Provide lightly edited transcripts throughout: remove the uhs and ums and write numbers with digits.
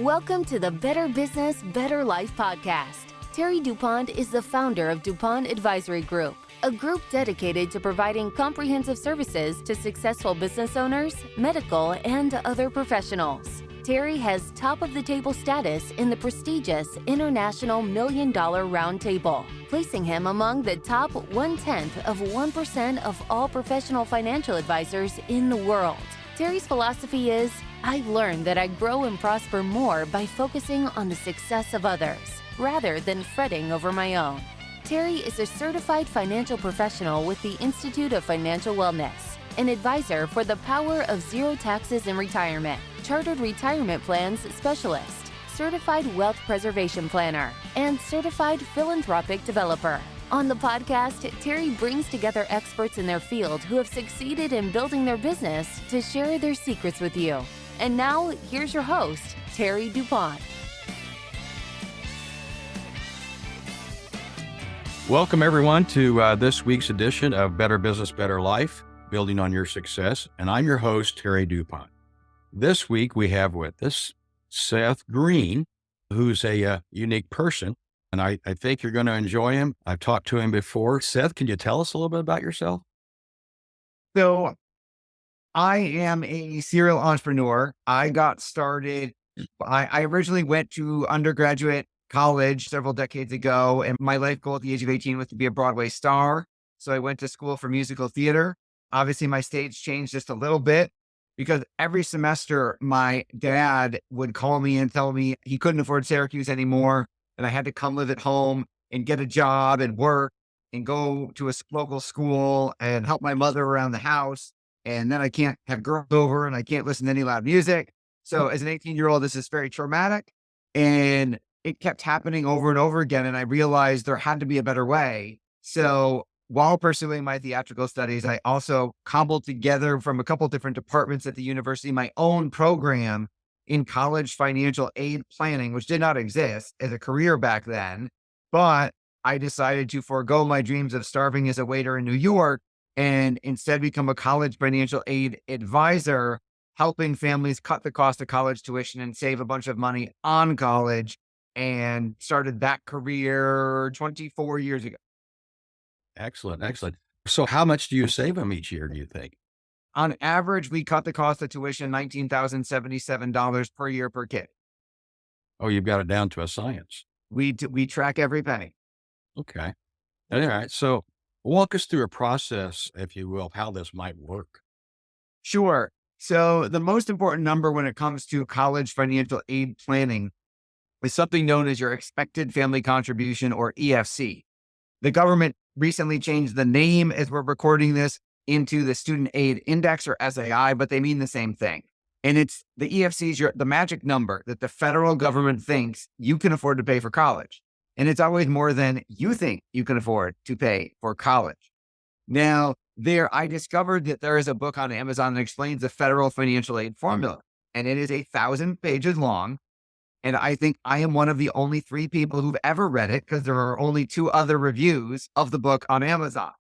Welcome to the Better Business, Better Life podcast. Terry DuPont is the founder of DuPont Advisory Group, a group dedicated to providing comprehensive services to successful business owners, medical, and other professionals. Terry has top-of-the-table status in the prestigious International $1 Million Roundtable, placing him among the top 0.1% of all professional financial advisors in the world. Terry's philosophy is, I've learned that I grow and prosper more by focusing on the success of others, rather than fretting over my own. Terry is a certified financial professional with the Institute of Financial Wellness, an advisor for the Power of Zero Taxes in Retirement, chartered retirement plans specialist, certified wealth preservation planner, and certified philanthropic developer. On the podcast, Terry brings together experts in their field who have succeeded in building their business to share their secrets with you. And now, here's your host, Terry DuPont. Welcome, everyone, to this week's edition of Better Business, Better Life, Building on Your Success. And I'm your host, Terry DuPont. This week, we have with us Seth Greene, who's a unique person. And I think you're going to enjoy him. I've talked to him before. Seth, can you tell us a little bit about yourself? So I am a serial entrepreneur. I got started, I originally went to undergraduate college several decades ago, and my life goal at the age of 18 was to be a Broadway star. So I went to school for musical theater. Obviously, my stage changed just a little bit because every semester my dad would call me and tell me he couldn't afford Syracuse anymore, and I had to come live at home and get a job and work and go to a local school and help my mother around the house. And then I can't have girls over and I can't listen to any loud music. So as an 18-year-old, this is very traumatic. And it kept happening over and over again. And I realized there had to be a better way. So while pursuing my theatrical studies, I also cobbled together from a couple different departments at the university, my own program in college financial aid planning, which did not exist as a career back then. But I decided to forego my dreams of starving as a waiter in New York and instead become a college financial aid advisor, helping families cut the cost of college tuition and save a bunch of money on college, and started that career 24 years ago. Excellent, excellent. So how much do you save them each year, do you think? On average, we cut the cost of tuition $19,077 per year per kid. Oh, you've got it down to a science. We track every penny. Okay. All right. So walk us through a process, if you will, of how this might work. Sure. So the most important number when it comes to college financial aid planning is something known as your expected family contribution, or EFC. The government recently changed the name as we're recording this into the Student Aid Index, or SAI, but they mean the same thing. And it's the EFC is the magic number that the federal government thinks you can afford to pay for college. And it's always more than you think you can afford to pay for college. Now, I discovered that there is a book on Amazon that explains the federal financial aid formula, and it is 1,000 pages long. And I think I am one of the only 3 people who've ever read it, because there are only 2 other reviews of the book on Amazon.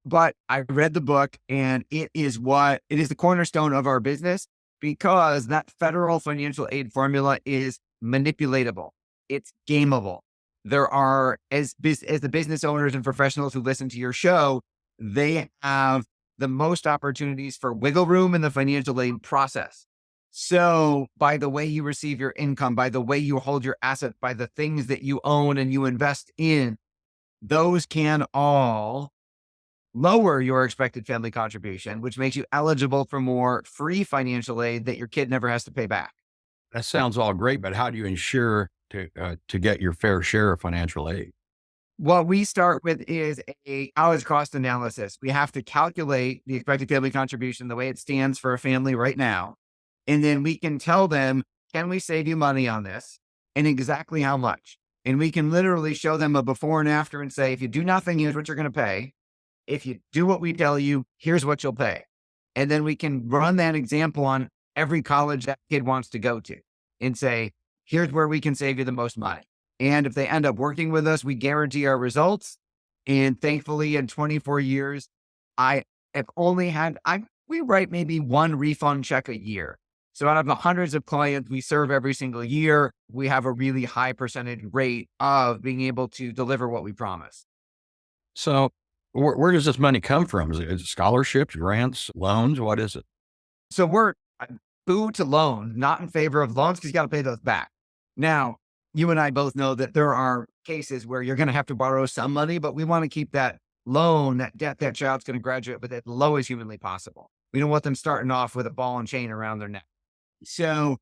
But I read the book, and it is the cornerstone of our business, because that federal financial aid formula is manipulatable. It's gameable. There are, as the business owners and professionals who listen to your show, they have the most opportunities for wiggle room in the financial aid process. So by the way you receive your income, by the way you hold your asset, by the things that you own and you invest in, those can all lower your expected family contribution, which makes you eligible for more free financial aid that your kid never has to pay back. That sounds all great, but how do you ensure to get your fair share of financial aid? What we start with is a college cost analysis. We have to calculate the expected family contribution the way it stands for a family right now. And then we can tell them, can we save you money on this, and exactly how much? And we can literally show them a before and after and say, if you do nothing, here's what you're going to pay. If you do what we tell you, here's what you'll pay. And then we can run that example on every college that kid wants to go to and say, here's where we can save you the most money. And if they end up working with us, we guarantee our results. And thankfully, in 24 years, we write maybe 1 refund check a year. So out of the hundreds of clients we serve every single year, we have a really high percentage rate of being able to deliver what we promise. So where does this money come from? Is it scholarships, grants, loans? What is it? So we're boo to loan, not in favor of loans because you got to pay those back. Now, you and I both know that there are cases where you're going to have to borrow some money, but we want to keep that loan, that debt that child's going to graduate with as low as humanly possible. We don't want them starting off with a ball and chain around their neck. So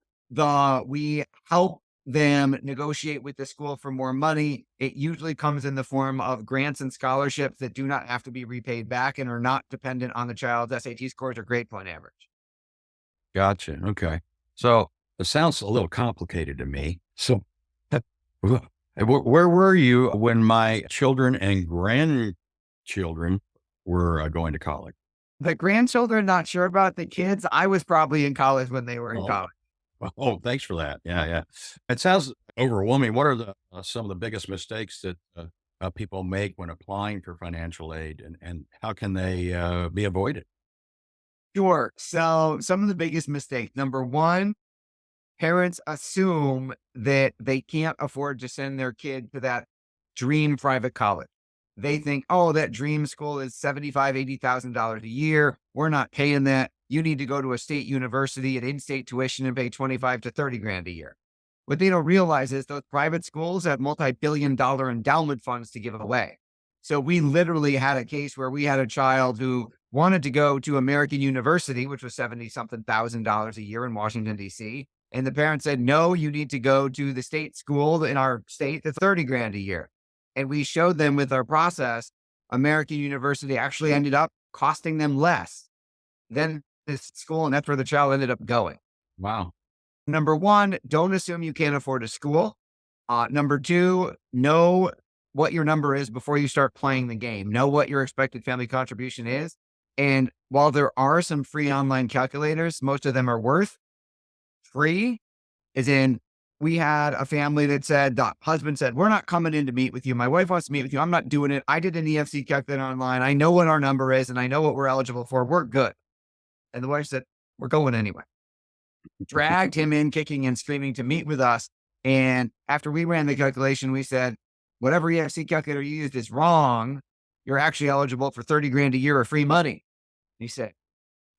we help them negotiate with the school for more money. It usually comes in the form of grants and scholarships that do not have to be repaid back and are not dependent on the child's SAT scores or grade point average. Gotcha. Okay. So it sounds a little complicated to me. So where were you when my children and grandchildren were going to college? The grandchildren, not sure about the kids. I was probably in college when they were in college. Oh, thanks for that. Yeah, yeah. It sounds overwhelming. What are the some of the biggest mistakes that people make when applying for financial aid, and how can they be avoided? Sure. So some of the biggest mistakes. Number one, parents assume that they can't afford to send their kid to that dream private college. They think, oh, that dream school is $75,000, $80,000 a year. We're not paying that. You need to go to a state university at in-state tuition and pay 25 to 30 grand a year. What they don't realize is those private schools have multi-billion-dollar endowment funds to give away. So we literally had a case where we had a child who wanted to go to American University, which was 70 something thousand dollars a year in Washington, D.C. And the parents said, no, you need to go to the state school in our state that's 30 grand a year. And we showed them with our process, American University actually ended up costing them less than this school. And that's where the child ended up going. Wow. Number one, don't assume you can't afford a school. Number two, know what your number is before you start playing the game. Know what your expected family contribution is. And while there are some free online calculators, most of them are worth free, as in we had a family that said, the husband said, we're not coming in to meet with you. My wife wants to meet with you. I'm not doing it. I did an EFC calculator online. I know what our number is and I know what we're eligible for. We're good. And the wife said, we're going anyway. Dragged him in kicking and screaming to meet with us. And after we ran the calculation, we said, whatever EFC calculator you used is wrong. You're actually eligible for 30 grand a year of free money. He said,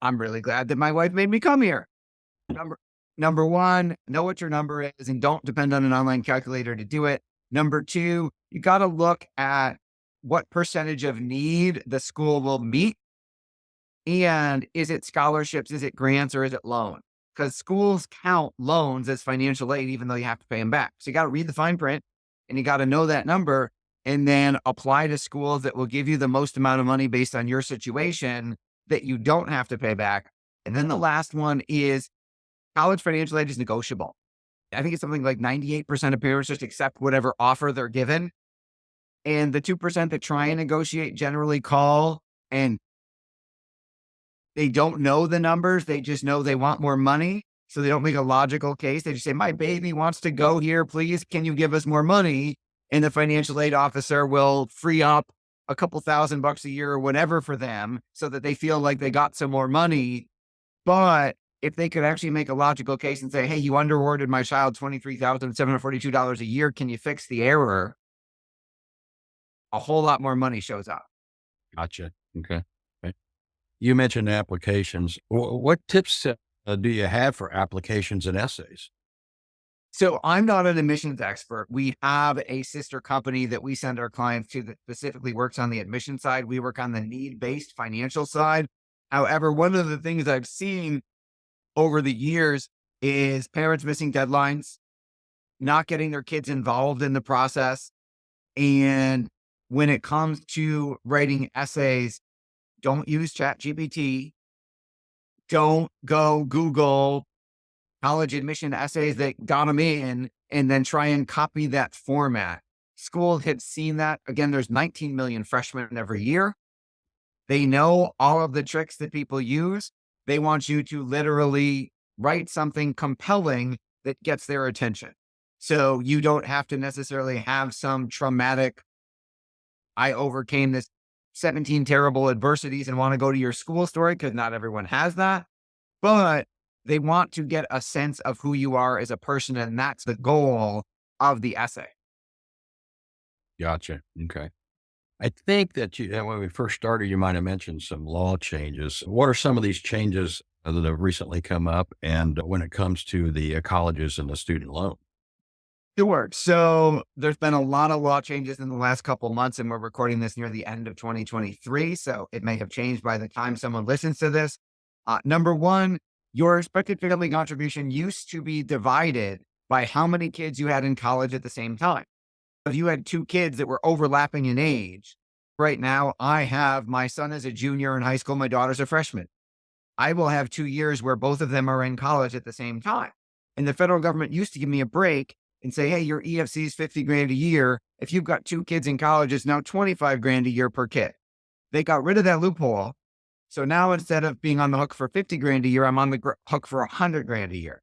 I'm really glad that my wife made me come here. Number one, know what your number is and don't depend on an online calculator to do it. Number two, you got to look at what percentage of need the school will meet. And is it scholarships? Is it grants or is it loan? Because schools count loans as financial aid, even though you have to pay them back. So you got to read the fine print and you got to know that number and then apply to schools that will give you the most amount of money based on your situation that you don't have to pay back. And then the last one is college financial aid is negotiable. I think it's something like 98% of parents just accept whatever offer they're given. And the 2% that try and negotiate generally call and they don't know the numbers. They just know they want more money. So they don't make a logical case. They just say, my baby wants to go here. Please, can you give us more money? And the financial aid officer will free up a couple $1,000 a year or whatever for them so that they feel like they got some more money. But if they could actually make a logical case and say, hey, you underawarded my child $23,742 a year. Can you fix the error? A whole lot more money shows up. Gotcha. Okay. You mentioned applications. What tips do you have for applications and essays? So I'm not an admissions expert. We have a sister company that we send our clients to that specifically works on the admission side. We work on the need-based financial side. However, one of the things I've seen over the years is parents missing deadlines, not getting their kids involved in the process. And when it comes to writing essays, don't use ChatGPT. Don't go Google college admission essays that got them in and then try and copy that format. Schools have seen that. Again, there's 19 million freshmen every year. They know all of the tricks that people use. They want you to literally write something compelling that gets their attention. So you don't have to necessarily have some traumatic, I overcame this 17 terrible adversities and want to go to your school story, because not everyone has that. But They want to get a sense of who you are as a person, and that's the goal of the essay. Gotcha. Okay. I think that when we first started, you might have mentioned some law changes. What are some of these changes that have recently come up, and when it comes to the colleges and the student loan? Sure. So there's been a lot of law changes in the last couple of months, and we're recording this near the end of 2023. So it may have changed by the time someone listens to this. Number one, your expected family contribution used to be divided by how many kids you had in college at the same time. If you had two kids that were overlapping in age, right now my son is a junior in high school, my daughter's a freshman. I will have 2 years where both of them are in college at the same time. And the federal government used to give me a break and say, hey, your EFC is 50 grand a year. If you've got two kids in college, it's now 25 grand a year per kid. They got rid of that loophole. So now instead of being on the hook for 50 grand a year, I'm on the hook for 100 grand a year.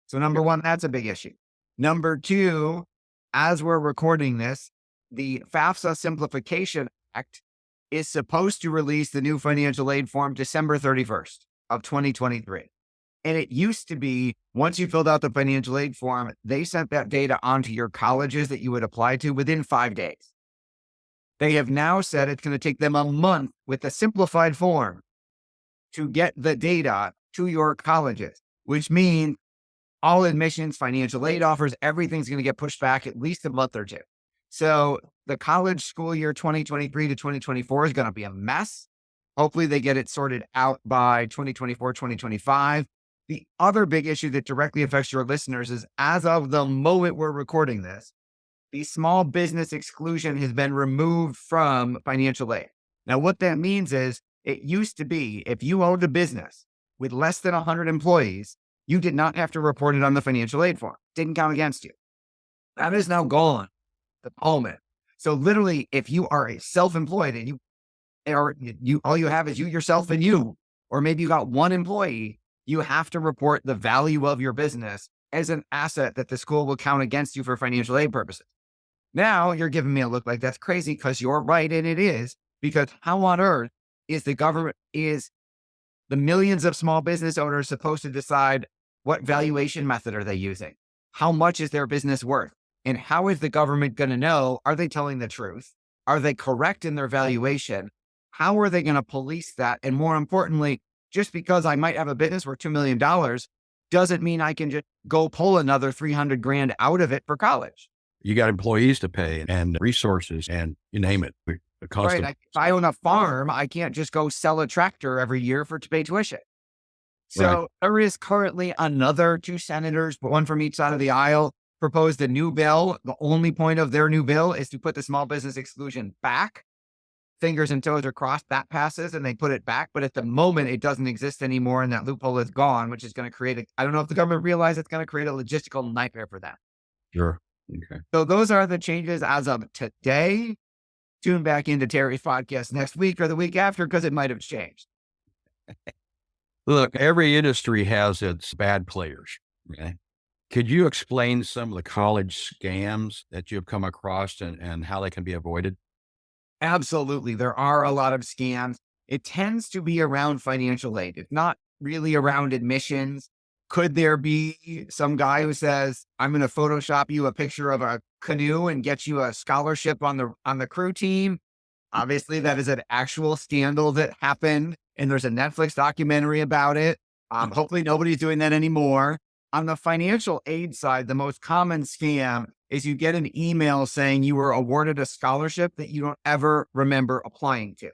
So number one, that's a big issue. Number two, as we're recording this, the FAFSA Simplification Act is supposed to release the new financial aid form December 31st of 2023. And it used to be, once you filled out the financial aid form, they sent that data onto your colleges that you would apply to within 5 days. They have now said it's going to take them a month with a simplified form to get the data to your colleges, which means all admissions, financial aid offers, everything's going to get pushed back at least a month or two. So the college school year 2023 to 2024 is going to be a mess. Hopefully they get it sorted out by 2024, 2025. The other big issue that directly affects your listeners is, as of the moment we're recording this, the small business exclusion has been removed from financial aid. Now, what that means is, it used to be if you owned a business with less than 100 employees, you did not have to report it on the financial aid form. Didn't count against you. That is now gone at the moment. So literally, if you are a self-employed and all you have is you, yourself, and you, or maybe you got one employee, you have to report the value of your business as an asset that the school will count against you for financial aid purposes. Now you're giving me a look like that's crazy, because you're right, and it is, because how on earth is the millions of small business owners supposed to decide what valuation method are they using? How much is their business worth? And how is the government going to know, are they telling the truth? Are they correct in their valuation? How are they going to police that? And more importantly, just because I might have a business worth $2 million doesn't mean I can just go pull another 300 grand out of it for college. You got employees to pay and resources and you name it. The cost right. If I own a farm, I can't just go sell a tractor every year to pay tuition. So there is currently another 2 senators, but one from each side of the aisle, proposed a new bill. The only point of their new bill is to put the small business exclusion back. Fingers and toes are crossed, that passes and they put it back. But at the moment, it doesn't exist anymore, and that loophole is gone, which is going to create I don't know if the government realizes it's going to create a logistical nightmare for them. Sure. Okay. So those are the changes as of today. Tune back into Terry's podcast next week or the week after, because it might have changed. Look, every industry has its bad players. Okay. Could you explain some of the college scams that you've come across and how they can be avoided? Absolutely. There are a lot of scams. It tends to be around financial aid. It's not really around admissions. Could there be some guy who says, I'm going to Photoshop you a picture of a canoe and get you a scholarship on the crew team? Obviously, that is an actual scandal that happened, and there's a Netflix documentary about it. Hopefully nobody's doing that anymore. On the financial aid side, the most common scam is you get an email saying you were awarded a scholarship that you don't ever remember applying to,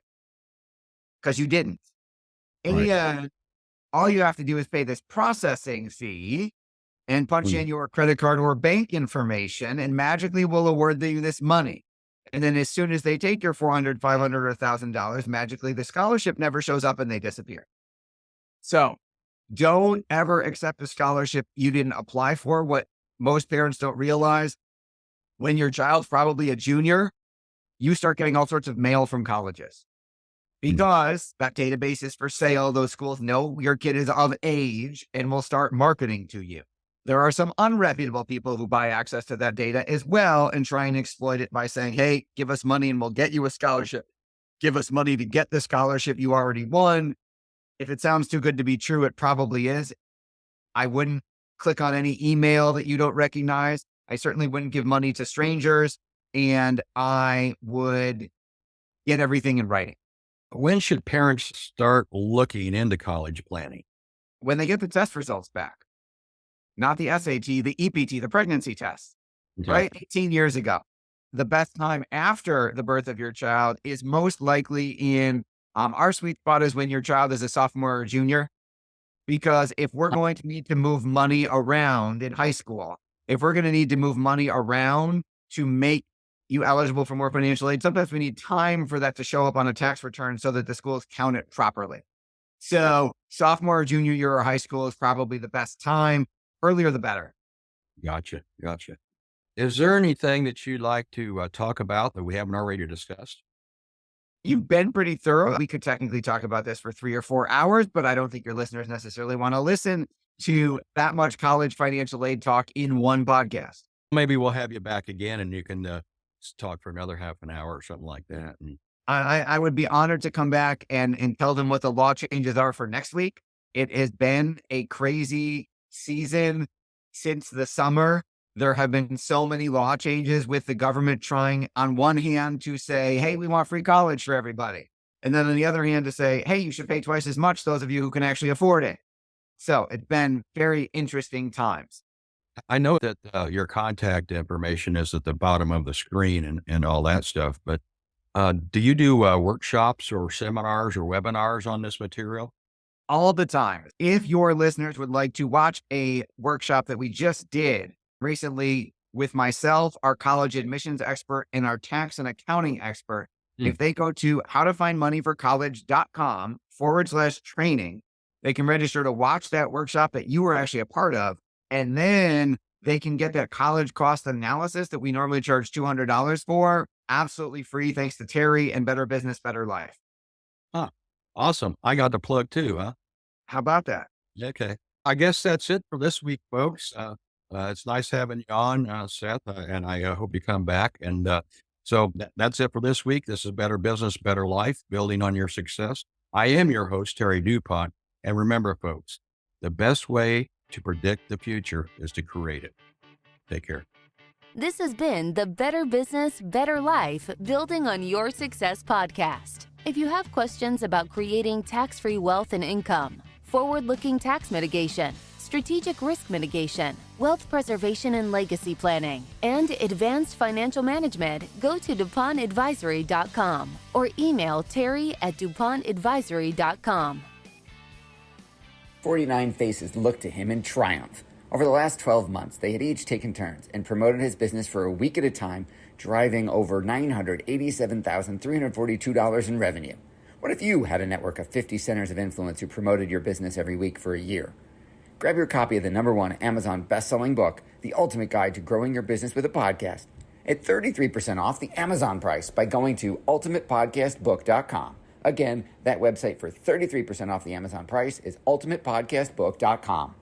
because you didn't. Right. And all you have to do is pay this processing fee and punch in your credit card or bank information, and magically will award you this money. And then as soon as they take your $400, $500, or $1,000, magically the scholarship never shows up and they disappear. So don't ever accept a scholarship you didn't apply for. What most parents don't realize, when your child's probably a junior, you start getting all sorts of mail from colleges, because that database is for sale. Those schools know your kid is of age and will start marketing to you. There are some unreputable people who buy access to that data as well and try and exploit it by saying, hey, give us money and we'll get you a scholarship. Give us money to get the scholarship you already won. If it sounds too good to be true, it probably is. I wouldn't click on any email that you don't recognize. I certainly wouldn't give money to strangers, and I would get everything in writing. When should parents start looking into college planning? When they get the test results back, not the SAT, the EPT, the pregnancy test, Okay. right? 18 years ago. The best time after the birth of your child is most likely in our sweet spot is when your child is a sophomore or junior. Because if we're going to need to move money around in high school, if we're going to need to move money around to make you eligible for more financial aid, sometimes we need time for that to show up on a tax return so that the schools count it properly. So sophomore or junior year of high school is probably the best time. Earlier, the better. Gotcha. Is there anything that you'd like to talk about that we haven't already discussed? You've been pretty thorough. We could technically talk about this for 3 or 4 hours, but I don't think your listeners necessarily want to listen to that much college financial aid talk in one podcast. Maybe we'll have you back again and you can talk for another half an hour or something like that. And I would be honored to come back and tell them what the law changes are for next week. It has been a crazy season since the summer. There have been so many law changes with the government trying on one hand to say, hey, we want free college for everybody. And then on the other hand to say, hey, you should pay twice as much, those of you who can actually afford it. So it's been very interesting times. I know that your contact information is at the bottom of the screen and all that stuff, but do you do workshops or seminars or webinars on this material? All the time. If your listeners would like to watch a workshop that we just did recently with myself, our college admissions expert, and our tax and accounting expert, if they go to howtofindmoneyforcollege.com/training, they can register to watch that workshop that you were actually a part of. And then they can get that college cost analysis that we normally charge $200 for, absolutely free, thanks to Terry and Better Business, Better Life. Huh. Awesome. I got the plug too, huh? How about that? Okay. I guess that's it for this week, folks. It's nice having you on, Seth, and I hope you come back. And so that's it for this week. This is Better Business, Better Life, building on your success. I am your host, Terry DuPont. And remember, folks, the best way to predict the future is to create it. Take care. This has been the Better Business, Better Life, Building on Your Success podcast. If you have questions about creating tax-free wealth and income, forward-looking tax mitigation, strategic risk mitigation, wealth preservation and legacy planning, and advanced financial management, go to DuPontAdvisory.com or email Terry@DuPontAdvisory.com. 49 faces looked to him in triumph. Over the last 12 months, they had each taken turns and promoted his business for a week at a time, driving over $987,342 in revenue. What if you had a network of 50 centers of influence who promoted your business every week for a year? Grab your copy of the #1 Amazon best-selling book, The Ultimate Guide to Growing Your Business with a Podcast, at 33% off the Amazon price by going to ultimatepodcastbook.com. Again, that website for 33% off the Amazon price is ultimatepodcastbook.com.